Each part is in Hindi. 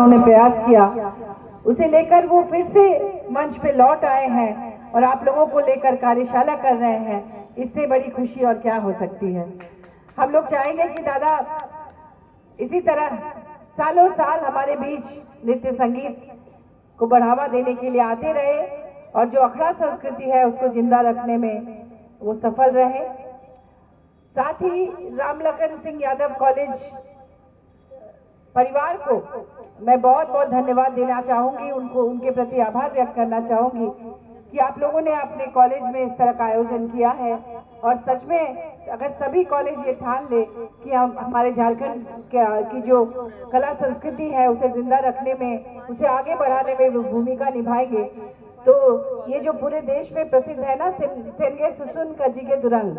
उन्होंने प्रयास किया, उसे लेकर वो फिर से मंच पे लौट आए हैं और आप लोगों को लेकर कार्यशाला कर रहे हैं। इससे बड़ी खुशी और क्या हो सकती है। हम लोग चाहेंगे कि दादा इसी तरह सालों साल हमारे बीच नृत्य संगीत को बढ़ावा देने के लिए आते रहे और जो अखड़ा संस्कृति है उसको जिंदा रखने में वो सफल रहे। साथ ही रामलखन सिंह यादव कॉलेज परिवार को मैं बहुत बहुत धन्यवाद देना चाहूंगी, उनको उनके प्रति आभार व्यक्त करना चाहूंगी कि आप लोगों ने अपने कॉलेज में इस तरह का आयोजन किया है। और सच में अगर सभी कॉलेज ये ठान ले कि हम हमारे झारखंड की जो कला संस्कृति है उसे जिंदा रखने में, उसे आगे बढ़ाने में वो भूमिका निभाएंगे, तो ये जो पूरे देश में प्रसिद्ध है ना, सेनगे सुसुन कजिगे दुरंग,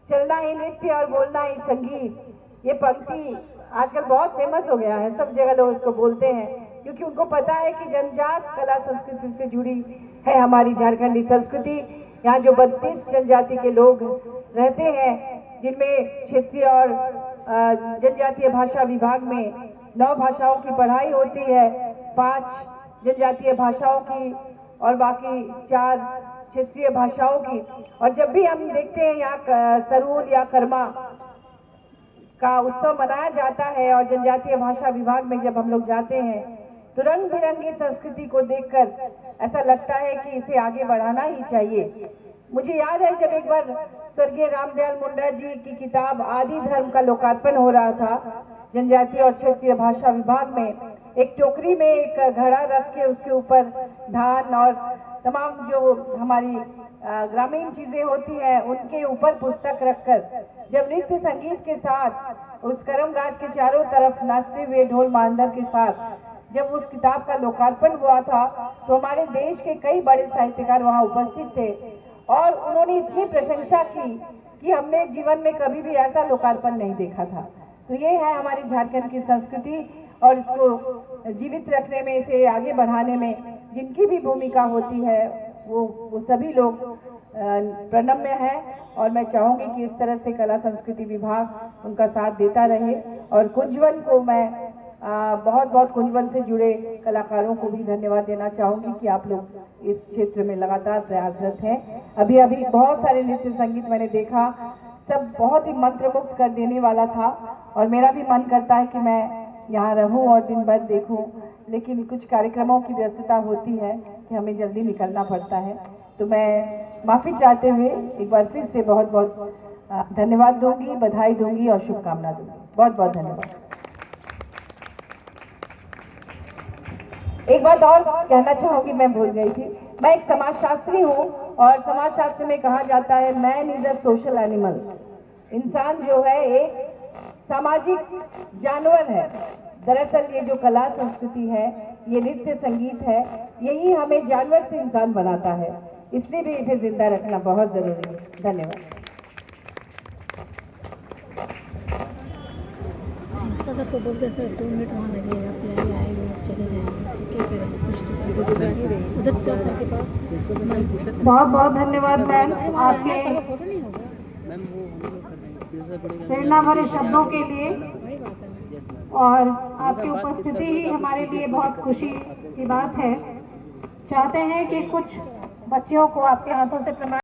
चलना ही नृत्य और बोलना ही संगीत, ये पंक्ति आजकल बहुत फेमस हो गया है। सब जगह लोग इसको बोलते हैं क्योंकि उनको पता है कि जनजात कला संस्कृति से जुड़ी है हमारी झारखंडी संस्कृति। यहाँ जो 32 जनजाति के लोग रहते हैं, जिनमें क्षेत्रीय और जनजातीय भाषा विभाग में 9 भाषाओं की पढ़ाई होती है, 5 जनजातीय भाषाओं की और बाकी 4 क्षेत्रीय भाषाओं की। और जब भी हम देखते हैं यहाँ सरूल या कर्मा का उत्सव मनाया जाता है और जनजातीय भाषा विभाग में जब हम लोग जाते हैं तो रंग बिरंगी संस्कृति को देखकर ऐसा लगता है कि इसे आगे बढ़ाना ही चाहिए। मुझे याद है जब एक बार स्वर्गीय रामदयाल मुंडा जी की किताब आदि धर्म का लोकार्पण हो रहा था जनजातीय और क्षेत्रीय भाषा विभाग में, एक टोकरी में एक घड़ा रख के उसके ऊपर धान और तमाम जो हमारी ग्रामीण चीजें होती हैं उनके ऊपर पुस्तक रखकर जब नृत्य संगीत के साथ उस करम गाज के चारों तरफ नाचते हुए ढोल मांडर के साथ जब उस किताब का लोकार्पण हुआ था तो हमारे देश के कई बड़े साहित्यकार वहां उपस्थित थे और उन्होंने इतनी प्रशंसा की कि हमने जीवन में कभी भी ऐसा लोकार्पण नहीं देखा था। तो ये है हमारी झारखंड की संस्कृति और इसको जीवित रखने में, इसे आगे बढ़ाने में जिनकी भी भूमिका होती है वो सभी लोग प्रणम्य है। और मैं चाहूंगी कि इस तरह से कला संस्कृति विभाग उनका साथ देता रहे। और कुंजवन को मैं बहुत बहुत कुंजवन से जुड़े कलाकारों को भी धन्यवाद देना चाहूंगी कि आप लोग इस क्षेत्र में लगातार प्रयासरत हैं। अभी अभी बहुत सारे नृत्य संगीत मैंने देखा, सब बहुत ही मंत्रमुग्ध कर देने वाला था और मेरा भी मन करता है कि मैं यहाँ रहूं और दिन भर देखूं, लेकिन कुछ कार्यक्रमों की व्यस्तता होती है कि हमें जल्दी निकलना पड़ता है। तो मैं माफ़ी चाहते हुए एक बार फिर से बहुत बहुत धन्यवाद दूंगी, बधाई दूंगी और शुभकामना दूंगी। बहुत बहुत धन्यवाद। एक बात और कहना चाहूंगी, मैं भूल गई थी, मैं एक समाजशास्त्री हूँ और समाजशास्त्र में कहा जाता है man is a social animal. इंसान जो है एक सामाजिक जानवर है। दरअसल ये जो कला संस्कृति है, ये नृत्य संगीत है, यही हमें जानवर से इंसान बनाता है, इसलिए भी इसे जिंदा रखना बहुत जरूरी है। धन्यवाद। सबको बोलते सर 2 मिनट वहाँ लगेगा, फिर आएंगे चले जाएंगे, तो क्या करें, कुछ उधर से सर के पास। बहुत बहुत धन्यवाद मैम, आपके फोटो नहीं होगा प्रेरणा भरे शब्दों के लिए और आपकी उपस्थिति ही हमारे लिए बहुत खुशी की बात है। चाहते हैं कि कुछ बच्चियों को आपके हाथों से प्रमाण